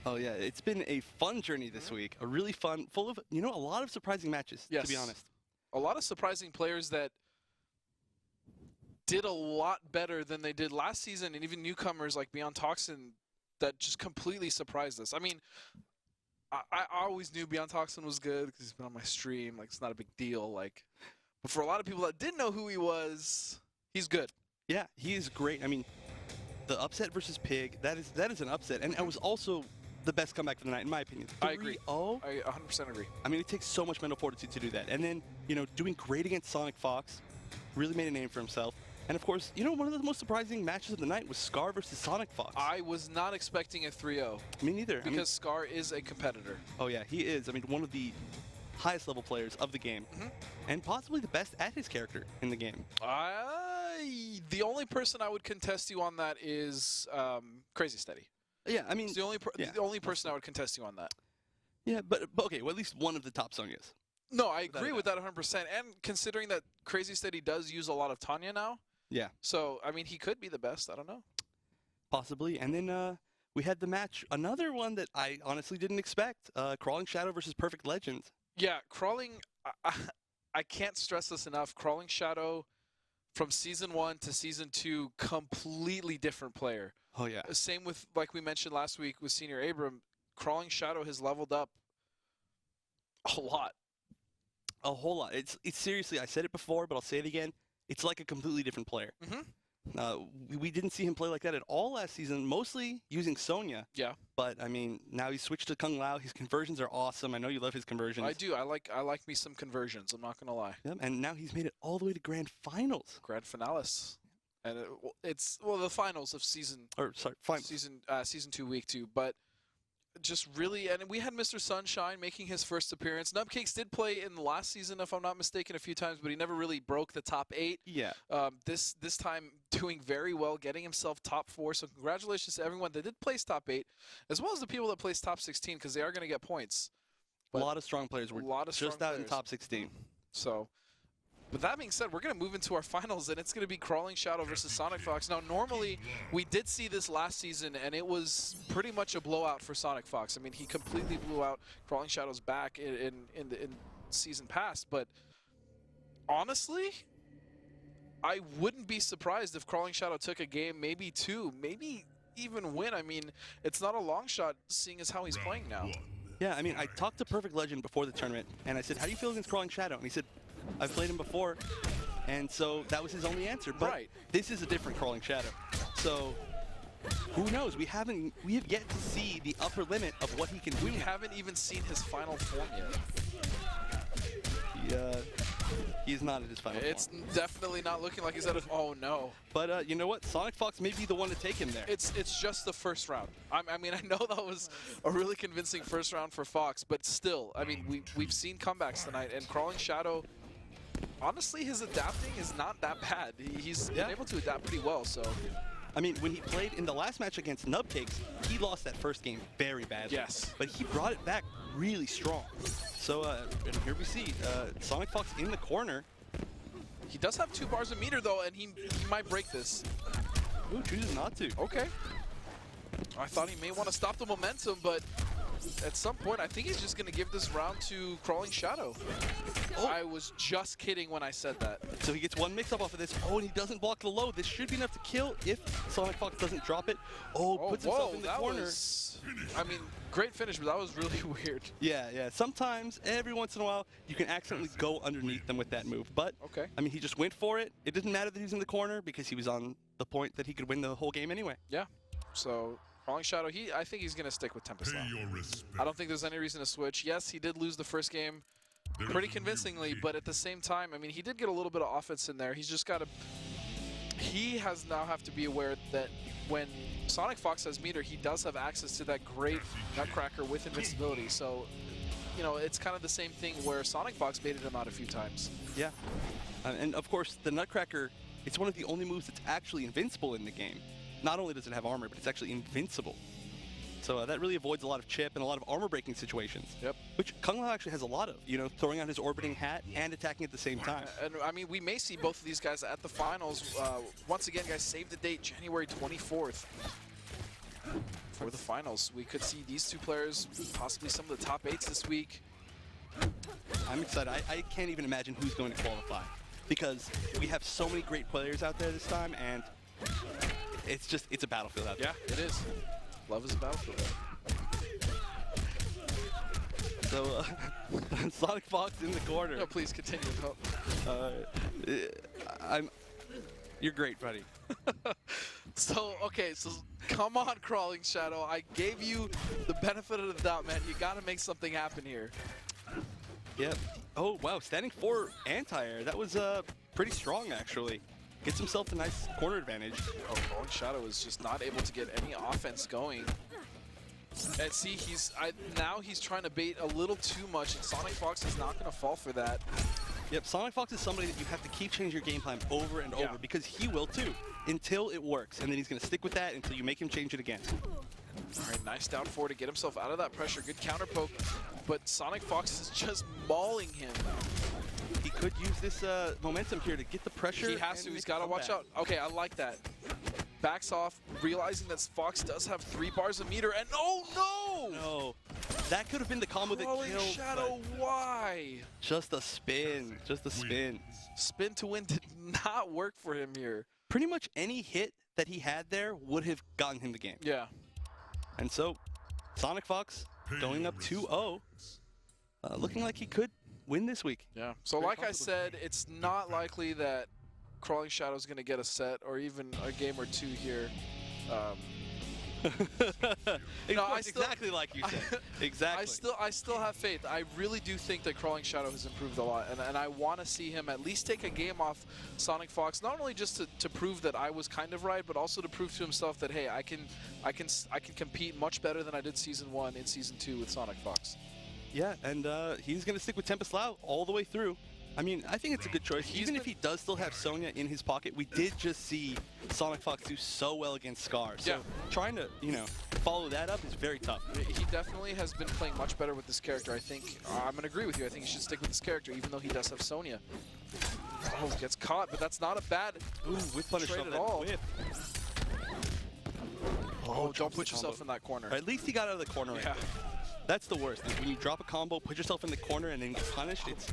Oh yeah, it's been a fun journey this week. A really fun, full of, a lot of surprising matches, to be Yes. honest. A lot of surprising players that did a lot better than they did last season, and even newcomers like Beyond Toxin that just completely surprised us. I mean, I always knew Beyond Toxin was good because he's been on my stream. Like, it's not a big deal. Like, but for a lot of people that didn't know who he was, he's good. Yeah, he is great. I mean, the upset versus Pig, that is an upset. And it was also the best comeback for the night, in my opinion. I agree. 3-0. I 100% agree. I mean, it takes so much mental fortitude to do that. And then, doing great against Sonicfox, really made a name for himself. And of course, one of the most surprising matches of the night was Scar versus Sonicfox. I was not expecting a 3-0. Me neither. Because Scar is a competitor. Oh yeah, he is. I mean, one of the highest level players of the game, and possibly the best at his character in the game. The only person I would contest you on that is Crazy Steady. Yeah, I mean, it's the only person I would contest you on that. Yeah, but okay, well, at least one of the top Sonyas. No, I agree with that 100%. And considering that Crazy Steady does use a lot of Tanya now. Yeah. So, I mean, he could be the best. I don't know. Possibly. And then we had the match, another one that I honestly didn't expect, Crawling Shadow versus Perfect Legends. Yeah, Crawling, I can't stress this enough. Crawling Shadow from Season 1 to Season 2, completely different player. Oh, yeah. Same with, like we mentioned last week with Senior Abram, Crawling Shadow has leveled up a lot. A whole lot. It's seriously, I said it before, but I'll say it again. It's like a completely different player. We didn't see him play like that at all last season, mostly using Sonya. Yeah. But, I mean, now he's switched to Kung Lao. His conversions are awesome. I know you love his conversions. I do. I like me some conversions. I'm not going to lie. Yep. And now he's made it all the way to Grand Finals. Grand Finales. And it's the finals of season. Season 2, week 2. But just really, and we had Mr. Sunshine making his first appearance. Nubcakes did play in the last season, if I'm not mistaken, a few times, but he never really broke the top 8. Yeah. This time doing very well, getting himself top 4. So congratulations to everyone that did place top 8, as well as the people that placed top 16, because they are going to get points. But a lot of strong players were just out in top 16. So, with that being said, we're going to move into our finals, and it's going to be Crawling Shadow versus Sonicfox. Now, normally, we did see this last season, and it was pretty much a blowout for Sonicfox. I mean, he completely blew out Crawling Shadow's back in season past. But honestly, I wouldn't be surprised if Crawling Shadow took a game, maybe 2, maybe even win. I mean, it's not a long shot, seeing as how he's playing now. Yeah, I mean, I talked to Perfect Legend before the tournament, and I said, how do you feel against Crawling Shadow? And he said, I've played him before, and so that was his only answer. But this is a different Crawling Shadow. So who knows? We have yet to see the upper limit of what he can do. We haven't even seen his final form yet. He's not at his final form. It's definitely not looking like he's at his. Oh no! But you know what? Sonicfox may be the one to take him there. It's just the first round. I mean, I know that was a really convincing first round for Fox, but still, I mean, we've seen comebacks tonight, and Crawling Shadow. Honestly, his adapting is not that bad. He's been able to adapt pretty well. So, I mean, when he played in the last match against Nubcakes, he lost that first game very badly. Yes. But he brought it back really strong. So, and here we see Sonicfox in the corner. He does have 2 bars of meter, though, and he might break this. Ooh, chooses not to. Okay. I thought he may want to stop the momentum, but at some point, I think he's just going to give this round to Crawling Shadow. Oh. I was just kidding when I said that. So he gets 1 mix-up off of this. Oh, and he doesn't block the low. This should be enough to kill if Sonicfox doesn't drop it. Oh, puts himself in the corner. I mean, great finish, but that was really weird. Yeah. Sometimes, every once in a while, you can accidentally go underneath them with that move. But, I mean, he just went for it. It didn't matter that he was in the corner because he was on the point that he could win the whole game anyway. Yeah. So, Crawling Shadow, I think he's going to stick with Tempest now. I don't think there's any reason to switch. Yes, he did lose the first game pretty convincingly, but at the same time, I mean, he did get a little bit of offense in there. He's just got to... He has now have to be aware that when Sonicfox has meter, he does have access to that great Nutcracker with invincibility. So, it's kind of the same thing where Sonicfox baited him out a few times. Yeah. And, of course, the Nutcracker, it's one of the only moves that's actually invincible in the game. Not only does it have armor, but it's actually invincible. So that really avoids a lot of chip and a lot of armor-breaking situations. Yep. Which Kung Lao actually has a lot of, throwing out his orbiting hat and attacking at the same time. And, I mean, we may see both of these guys at the finals. Once again, guys, save the date, January 24th. For for the finals. We could see these two players, possibly some of the top 8s this week. I'm excited. I can't even imagine who's going to qualify because we have so many great players out there this time, and it's a battlefield out there. Yeah, it is. Love is a battlefield. So, Sonicfox in the corner. No, please continue. You're great, buddy. So, okay, so come on, Crawling Shadow. I gave you the benefit of the doubt, man. You got to make something happen here. Yep. Oh, wow. Standing 4 anti-air. That was pretty strong, actually. Gets himself a nice corner advantage. Oh, Crawling Shadow is just not able to get any offense going. And see, now he's trying to bait a little too much, and Sonicfox is not going to fall for that. Yep, Sonicfox is somebody that you have to keep changing your game plan over and over because he will too, until it works. And then he's going to stick with that until you make him change it again. All right, nice down 4 to get himself out of that pressure. Good counter poke, but Sonicfox is just mauling him. He could use this momentum here to get the pressure. He has to. He's got to watch out. Okay, I like that. Backs off, realizing that Fox does have 3 bars of meter, and oh no! No, that could have been the combo that Crawling killed. Shadow, why? Just a spin, just a spin. Spin to win did not work for him here. Pretty much any hit that he had there would have gotten him the game. Yeah. And so, Sonicfox going up 2-0, looking like he could win this week. Yeah. So like I said, it's not likely that Crawling Shadow is going to get a set or even a game or 2 here. Exactly like you said. Exactly. I still have faith. I really do think that Crawling Shadow has improved a lot, and I want to see him at least take a game off Sonicfox, not only just to prove that I was kind of right, but also to prove to himself that hey, I can compete much better than I did Season 1 in Season 2 with Sonicfox. Yeah, and he's going to stick with Tempest Lau all the way through. I mean, I think it's a good choice. Even if he does still have Sonya in his pocket, we did just see Sonicfox do so well against Scar. So trying to, follow that up is very tough. He definitely has been playing much better with this character. I think I'm going to agree with you. I think he should stick with this character, even though he does have Sonya. Oh, gets caught, but that's not a bad whip punish trade at all. Whip. Oh, don't put yourself in that corner. At least he got out of the corner. Yeah. That's the worst. When you drop a combo, put yourself in the corner, and then get punished, it's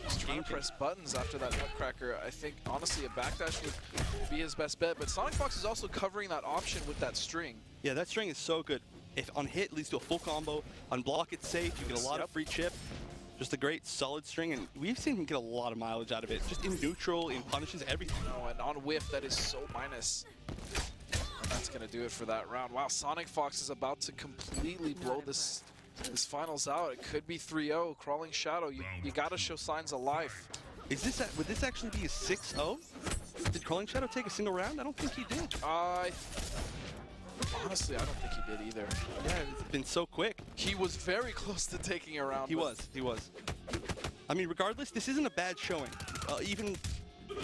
He's trying to press buttons after that Nutcracker. I think, honestly, a backdash would be his best bet. But Sonicfox is also covering that option with that string. Yeah, that string is so good. If on hit, leads to a full combo. On block, it's safe. You get a lot of free chip. Just a great, solid string. And we've seen him get a lot of mileage out of it. Just in neutral, in punishes, everything. Oh, and on whiff, that is so minus. And that's going to do it for that round. Wow, Sonicfox is about to completely blow this finals out. It could be 3-0. Crawling Shadow, you got to show signs of life. Is this would this actually be a 6-0? Did Crawling Shadow take a single round? I don't think he did. Honestly, I don't think he did either. Yeah, it's been so quick. He was very close to taking a round. He was. I mean, regardless, this isn't a bad showing. Even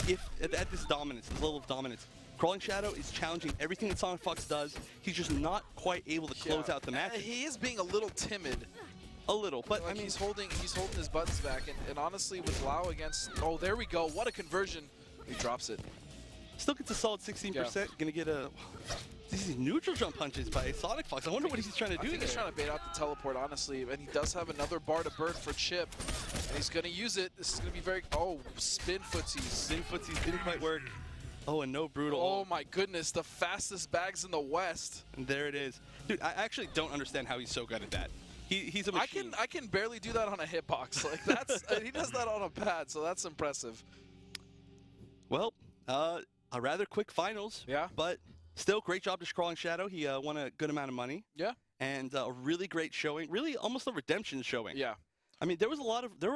if at this dominance, this level of dominance, Crawling Shadow is challenging everything that Sonicfox does. He's just not quite able to close out the match. He is being a little timid. A little, but like I mean, he's holding his buttons back, and honestly, with Lau against, oh, there we go, what a conversion! He drops it. Still gets a solid 16%. Gonna get these neutral jump punches by Sonicfox. I wonder what he's trying to do. I think he's trying to bait out the teleport, honestly, and he does have another bar to burn for Chip, and he's gonna use it. This is gonna be very spin footsies. Spin footsies didn't quite work. Oh, and no brutal. Oh my goodness, the fastest bags in the West. And there it is. Dude, I actually don't understand how he's so good at that. He's a machine. I can barely do that on a hitbox. Like that's he does that on a pad, so that's impressive. Well, a rather quick finals. Yeah. But still, great job to Crawling Shadow. He won a good amount of money. Yeah. And a really great showing. Really, almost a redemption showing. Yeah. I mean, there were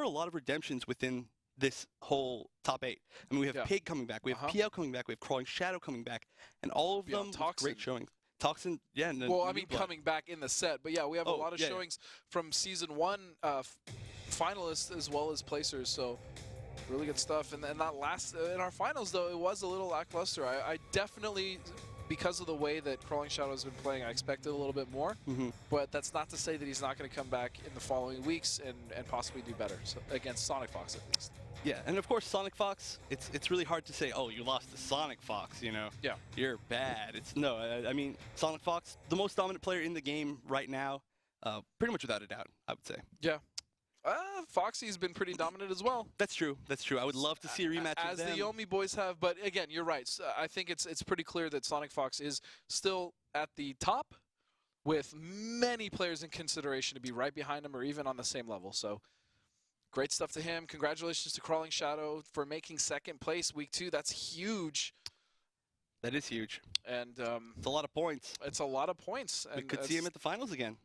a lot of redemptions within this whole top 8. I mean, we have Pig coming back, we have PL coming back, we have Crawling Shadow coming back, and all of them great showings. Toxin, yeah. And well, I mean, coming back in the set, but yeah, we have a lot of showings from Season 1 finalists as well as placers, so really good stuff. And that last, in our finals though, it was a little lackluster. I definitely because of the way that Crawling Shadow has been playing, I expected a little bit more. But that's not to say that he's not going to come back in the following weeks and possibly do better against Sonicfox at least. Yeah, and of course Sonicfox, it's really hard to say, oh, you lost to Sonicfox, you know? Yeah. You're bad. I mean, Sonicfox, the most dominant player in the game right now, pretty much without a doubt, I would say. Yeah. Foxy's been pretty dominant as well. That's true. That's true. I would love to see a rematch as of them. the Yomi boys have, but again, you're right. I think it's pretty clear that Sonicfox is still at the top, with many players in consideration to be right behind him or even on the same level. So great stuff to him. Congratulations to Crawling Shadow for making second place week 2. That's huge. That is huge. And it's a lot of points. It's a lot of points. We could see him at the finals again.